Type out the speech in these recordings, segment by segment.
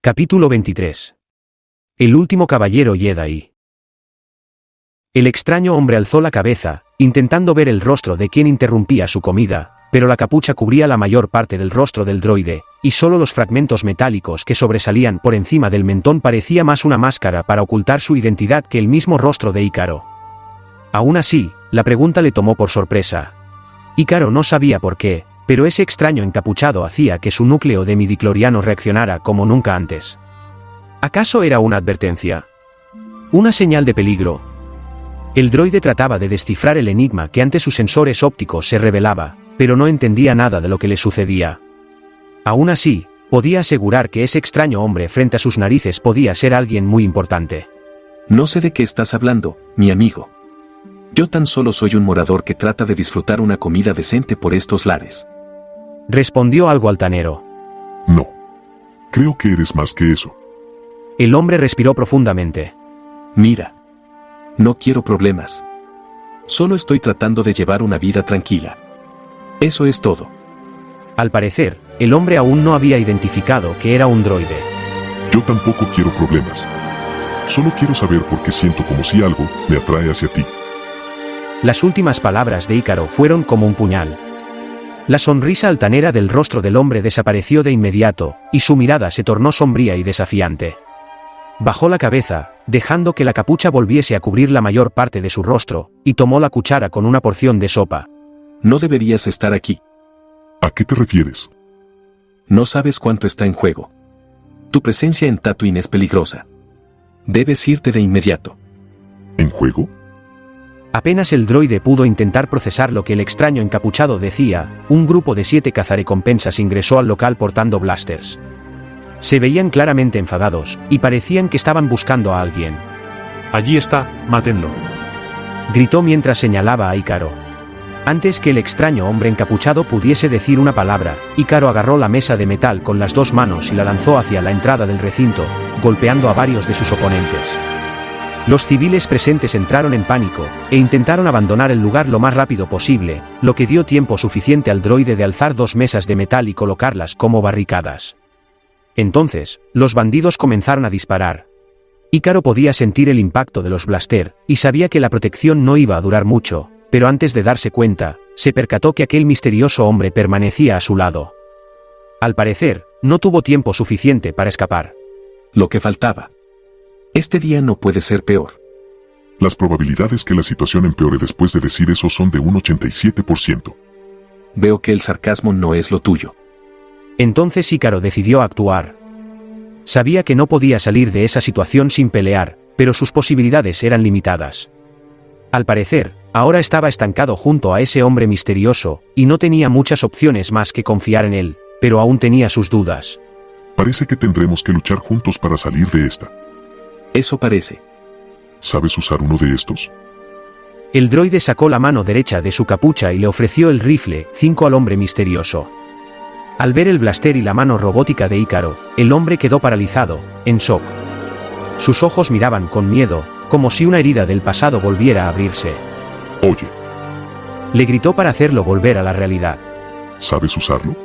Capítulo 23. El último caballero Jedi. El extraño hombre alzó la cabeza, intentando ver el rostro de quien interrumpía su comida, pero la capucha cubría la mayor parte del rostro del droide, y solo los fragmentos metálicos que sobresalían por encima del mentón parecía más una máscara para ocultar su identidad que el mismo rostro de Ícaro. Aún así, la pregunta le tomó por sorpresa. Ícaro no sabía por qué, pero ese extraño encapuchado hacía que su núcleo de midichloriano reaccionara como nunca antes. ¿Acaso era una advertencia? ¿Una señal de peligro? El droide trataba de descifrar el enigma que ante sus sensores ópticos se revelaba, pero no entendía nada de lo que le sucedía. Aún así, podía asegurar que ese extraño hombre frente a sus narices podía ser alguien muy importante. No sé de qué estás hablando, mi amigo. Yo tan solo soy un morador que trata de disfrutar una comida decente por estos lares. Respondió algo altanero. No. Creo que eres más que eso. El hombre respiró profundamente. Mira. No quiero problemas. Solo estoy tratando de llevar una vida tranquila. Eso es todo. Al parecer, el hombre aún no había identificado que era un droide. Yo tampoco quiero problemas. Solo quiero saber por qué siento como si algo me atrae hacia ti. Las últimas palabras de Ícaro fueron como un puñal. La sonrisa altanera del rostro del hombre desapareció de inmediato, y su mirada se tornó sombría y desafiante. Bajó la cabeza, dejando que la capucha volviese a cubrir la mayor parte de su rostro, y tomó la cuchara con una porción de sopa. No deberías estar aquí. ¿A qué te refieres? No sabes cuánto está en juego. Tu presencia en Tatooine es peligrosa. Debes irte de inmediato. ¿En juego? Apenas el droide pudo intentar procesar lo que el extraño encapuchado decía, un grupo de 7 cazarrecompensas ingresó al local portando blasters. Se veían claramente enfadados, y parecían que estaban buscando a alguien. Allí está, mátenlo. Gritó mientras señalaba a Ícaro. Antes que el extraño hombre encapuchado pudiese decir una palabra, Ícaro agarró la mesa de metal con las 2 manos y la lanzó hacia la entrada del recinto, golpeando a varios de sus oponentes. Los civiles presentes entraron en pánico, e intentaron abandonar el lugar lo más rápido posible, lo que dio tiempo suficiente al droide de alzar 2 mesas de metal y colocarlas como barricadas. Entonces, los bandidos comenzaron a disparar. Ícaro podía sentir el impacto de los blaster, y sabía que la protección no iba a durar mucho, pero antes de darse cuenta, se percató que aquel misterioso hombre permanecía a su lado. Al parecer, no tuvo tiempo suficiente para escapar. Lo que faltaba. Este día no puede ser peor. Las probabilidades que la situación empeore después de decir eso son de un 87%. Veo que el sarcasmo no es lo tuyo. Entonces Ícaro decidió actuar. Sabía que no podía salir de esa situación sin pelear, pero sus posibilidades eran limitadas. Al parecer, ahora estaba estancado junto a ese hombre misterioso, y no tenía muchas opciones más que confiar en él, pero aún tenía sus dudas. Parece que tendremos que luchar juntos para salir de esta. Eso parece. ¿Sabes usar uno de estos? El droide sacó la mano derecha de su capucha y le ofreció el rifle 5 al hombre misterioso. Al ver el blaster y la mano robótica de Ícaro, el hombre quedó paralizado, en shock. Sus ojos miraban con miedo, como si una herida del pasado volviera a abrirse. Oye. Le gritó para hacerlo volver a la realidad. ¿Sabes usarlo?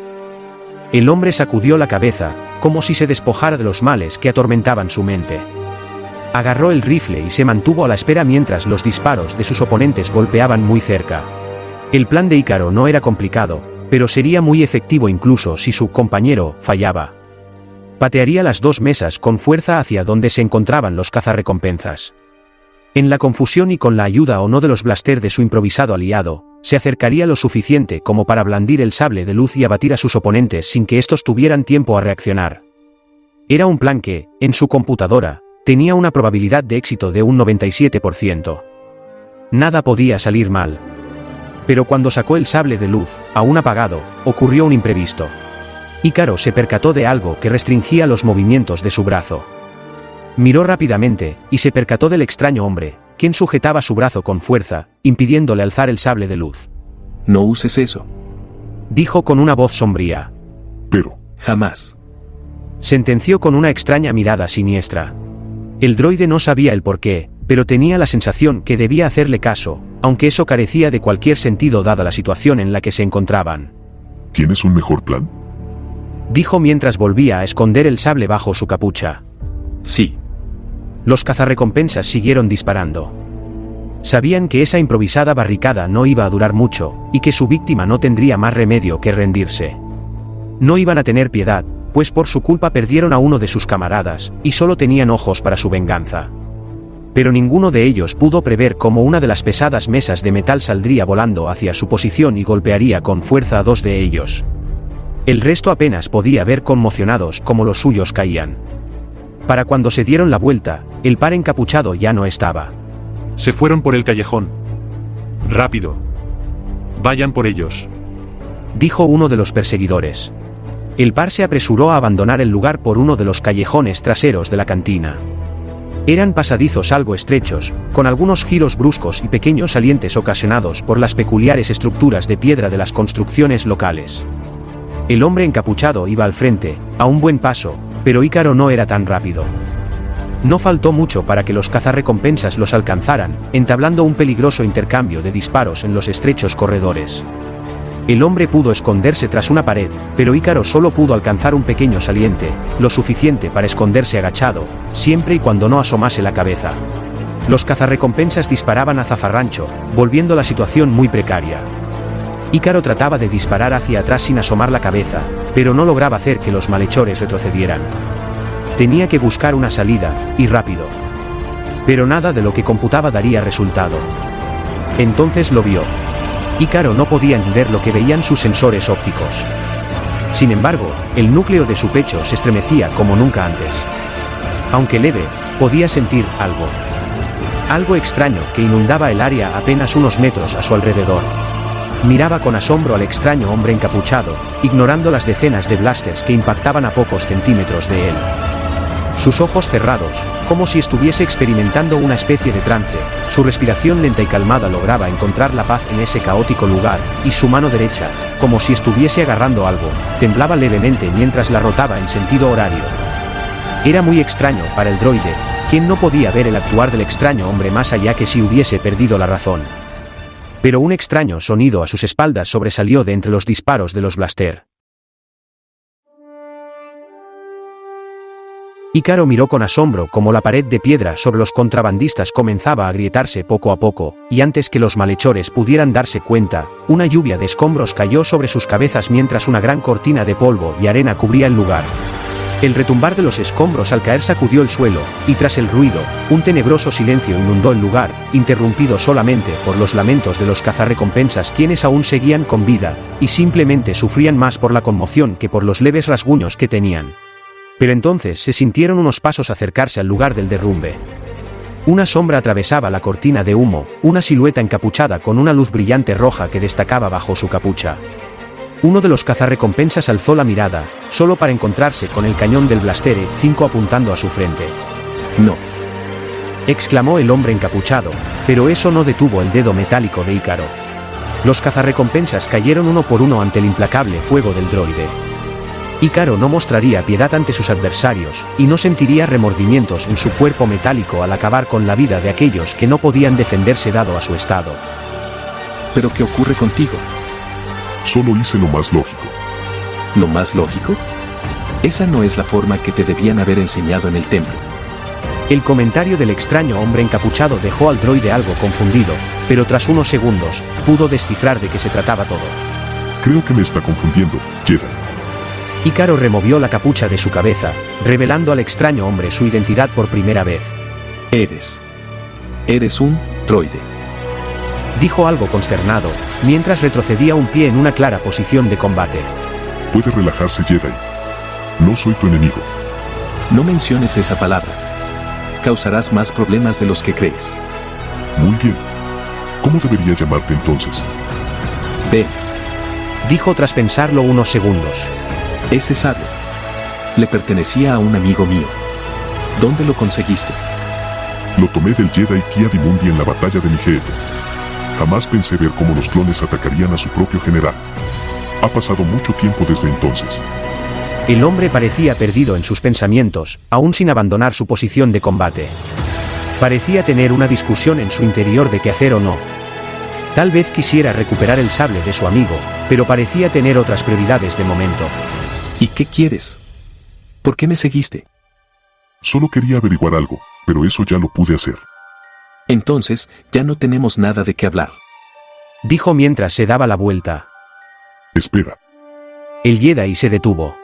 El hombre sacudió la cabeza, como si se despojara de los males que atormentaban su mente. Agarró el rifle y se mantuvo a la espera mientras los disparos de sus oponentes golpeaban muy cerca. El plan de Ícaro no era complicado, pero sería muy efectivo incluso si su compañero fallaba. Patearía las 2 mesas con fuerza hacia donde se encontraban los cazarrecompensas. En la confusión y con la ayuda o no de los blaster de su improvisado aliado, se acercaría lo suficiente como para blandir el sable de luz y abatir a sus oponentes sin que estos tuvieran tiempo a reaccionar. Era un plan que, en su computadora, tenía una probabilidad de éxito de un 97%. Nada podía salir mal. Pero cuando sacó el sable de luz, aún apagado, ocurrió un imprevisto. Ícaro se percató de algo que restringía los movimientos de su brazo. Miró rápidamente, y se percató del extraño hombre, quien sujetaba su brazo con fuerza, impidiéndole alzar el sable de luz. No uses eso. Dijo con una voz sombría. Pero. Jamás. Sentenció con una extraña mirada siniestra. El droide no sabía el porqué, pero tenía la sensación que debía hacerle caso, aunque eso carecía de cualquier sentido dada la situación en la que se encontraban. ¿Tienes un mejor plan? dijo mientras volvía a esconder el sable bajo su capucha. Sí. Los cazarrecompensas siguieron disparando. Sabían que esa improvisada barricada no iba a durar mucho, y que su víctima no tendría más remedio que rendirse. No iban a tener piedad, pues por su culpa perdieron a uno de sus camaradas, y solo tenían ojos para su venganza. Pero ninguno de ellos pudo prever cómo una de las pesadas mesas de metal saldría volando hacia su posición y golpearía con fuerza a dos de ellos. El resto apenas podía ver conmocionados cómo los suyos caían. Para cuando se dieron la vuelta, el par encapuchado ya no estaba. Se fueron por el callejón. Rápido. Vayan por ellos, dijo uno de los perseguidores. El par se apresuró a abandonar el lugar por uno de los callejones traseros de la cantina. Eran pasadizos algo estrechos, con algunos giros bruscos y pequeños salientes ocasionados por las peculiares estructuras de piedra de las construcciones locales. El hombre encapuchado iba al frente, a un buen paso, pero Ícaro no era tan rápido. No faltó mucho para que los cazarrecompensas los alcanzaran, entablando un peligroso intercambio de disparos en los estrechos corredores. El hombre pudo esconderse tras una pared, pero Ícaro solo pudo alcanzar un pequeño saliente, lo suficiente para esconderse agachado, siempre y cuando no asomase la cabeza. Los cazarrecompensas disparaban a zafarrancho, volviendo la situación muy precaria. Ícaro trataba de disparar hacia atrás sin asomar la cabeza, pero no lograba hacer que los malhechores retrocedieran. Tenía que buscar una salida, y rápido. Pero nada de lo que computaba daría resultado. Entonces lo vio. Ícaro no podía entender lo que veían sus sensores ópticos. Sin embargo, el núcleo de su pecho se estremecía como nunca antes. Aunque leve, podía sentir algo. Algo extraño que inundaba el área apenas unos metros a su alrededor. Miraba con asombro al extraño hombre encapuchado, ignorando las decenas de blasters que impactaban a pocos centímetros de él. Sus ojos cerrados, como si estuviese experimentando una especie de trance, su respiración lenta y calmada lograba encontrar la paz en ese caótico lugar, y su mano derecha, como si estuviese agarrando algo, temblaba levemente mientras la rotaba en sentido horario. Era muy extraño para el droide, quien no podía ver el actuar del extraño hombre más allá que si hubiese perdido la razón. Pero un extraño sonido a sus espaldas sobresalió de entre los disparos de los blaster. Ícaro miró con asombro cómo la pared de piedra sobre los contrabandistas comenzaba a agrietarse poco a poco, y antes que los malhechores pudieran darse cuenta, una lluvia de escombros cayó sobre sus cabezas mientras una gran cortina de polvo y arena cubría el lugar. El retumbar de los escombros al caer sacudió el suelo, y tras el ruido, un tenebroso silencio inundó el lugar, interrumpido solamente por los lamentos de los cazarrecompensas quienes aún seguían con vida, y simplemente sufrían más por la conmoción que por los leves rasguños que tenían. Pero entonces se sintieron unos pasos acercarse al lugar del derrumbe. Una sombra atravesaba la cortina de humo, una silueta encapuchada con una luz brillante roja que destacaba bajo su capucha. Uno de los cazarrecompensas alzó la mirada, solo para encontrarse con el cañón del Blaster E5 apuntando a su frente. No. Exclamó el hombre encapuchado, pero eso no detuvo el dedo metálico de Ícaro. Los cazarrecompensas cayeron uno por uno ante el implacable fuego del droide. Ícaro no mostraría piedad ante sus adversarios, y no sentiría remordimientos en su cuerpo metálico al acabar con la vida de aquellos que no podían defenderse dado a su estado. ¿Pero qué ocurre contigo? Solo hice lo más lógico. ¿Lo más lógico? Esa no es la forma que te debían haber enseñado en el templo. El comentario del extraño hombre encapuchado dejó al droide algo confundido, pero tras unos segundos, pudo descifrar de qué se trataba todo. Creo que me está confundiendo, Jedi. Ícaro removió la capucha de su cabeza, revelando al extraño hombre su identidad por primera vez. Eres un droide. Dijo algo consternado, mientras retrocedía un pie en una clara posición de combate. Puede relajarse, Jedi. No soy tu enemigo. No menciones esa palabra. Causarás más problemas de los que crees. Muy bien. ¿Cómo debería llamarte entonces? Ben. Dijo tras pensarlo unos segundos. Ese sable le pertenecía a un amigo mío. ¿Dónde lo conseguiste? Lo tomé del Jedi Ki-Adi-Mundi en la batalla de Nihil. Jamás pensé ver cómo los clones atacarían a su propio general. Ha pasado mucho tiempo desde entonces. El hombre parecía perdido en sus pensamientos, aún sin abandonar su posición de combate. Parecía tener una discusión en su interior de qué hacer o no. Tal vez quisiera recuperar el sable de su amigo, pero parecía tener otras prioridades de momento. ¿Y qué quieres? ¿Por qué me seguiste? Solo quería averiguar algo, pero eso ya lo pude hacer. Entonces, ya no tenemos nada de qué hablar. Dijo mientras se daba la vuelta. Espera. El Jedi se detuvo.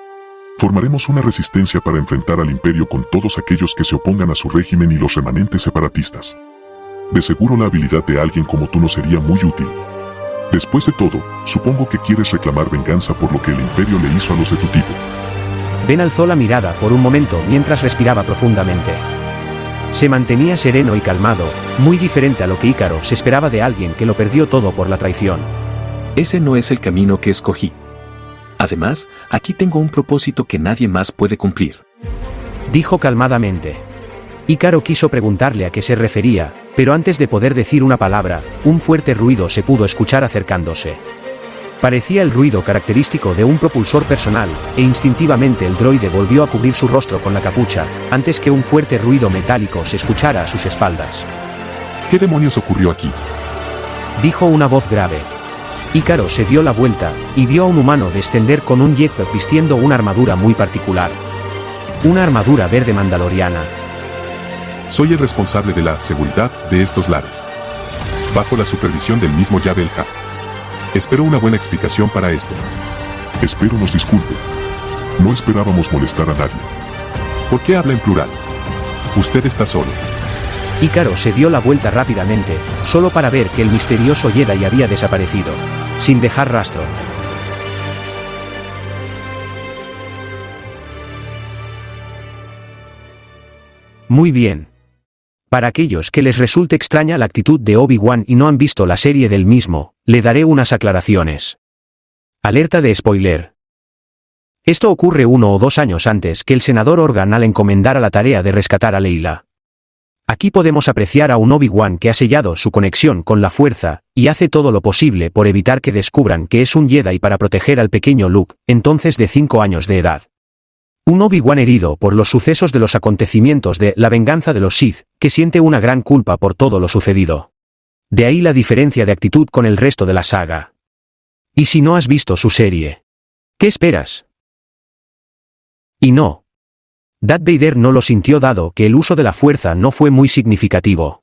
Formaremos una resistencia para enfrentar al Imperio con todos aquellos que se opongan a su régimen y los remanentes separatistas. De seguro la habilidad de alguien como tú nos sería muy útil. Después de todo, supongo que quieres reclamar venganza por lo que el Imperio le hizo a los de tu tipo. Ben alzó la mirada por un momento mientras respiraba profundamente. Se mantenía sereno y calmado, muy diferente a lo que Ícaro se esperaba de alguien que lo perdió todo por la traición. Ese no es el camino que escogí. Además, aquí tengo un propósito que nadie más puede cumplir. Dijo calmadamente. Ícaro quiso preguntarle a qué se refería, pero antes de poder decir una palabra, un fuerte ruido se pudo escuchar acercándose. Parecía el ruido característico de un propulsor personal, e instintivamente el droide volvió a cubrir su rostro con la capucha, antes que un fuerte ruido metálico se escuchara a sus espaldas. ¿Qué demonios ocurrió aquí? Dijo una voz grave. Ícaro se dio la vuelta, y vio a un humano descender con un jetpack vistiendo una armadura muy particular. Una armadura verde mandaloriana. Soy el responsable de la seguridad de estos lares. Bajo la supervisión del mismo Jabba el Hutt. Espero una buena explicación para esto. Espero nos disculpe. No esperábamos molestar a nadie. ¿Por qué habla en plural? Usted está solo. Ícaro se dio la vuelta rápidamente, solo para ver que el misterioso Jedi había desaparecido, sin dejar rastro. Muy bien. Para aquellos que les resulte extraña la actitud de Obi-Wan y no han visto la serie del mismo, le daré unas aclaraciones. Alerta de spoiler. Esto ocurre 1 o 2 años antes que el senador Organ al encomendara la tarea de rescatar a Leila. Aquí podemos apreciar a un Obi-Wan que ha sellado su conexión con la fuerza, y hace todo lo posible por evitar que descubran que es un Jedi para proteger al pequeño Luke, entonces de 5 años de edad. Un Obi-Wan herido por los sucesos de los acontecimientos de La venganza de los Sith, que siente una gran culpa por todo lo sucedido. De ahí la diferencia de actitud con el resto de la saga. ¿Y si no has visto su serie? ¿Qué esperas? Y no. Darth Vader no lo sintió dado que el uso de la fuerza no fue muy significativo.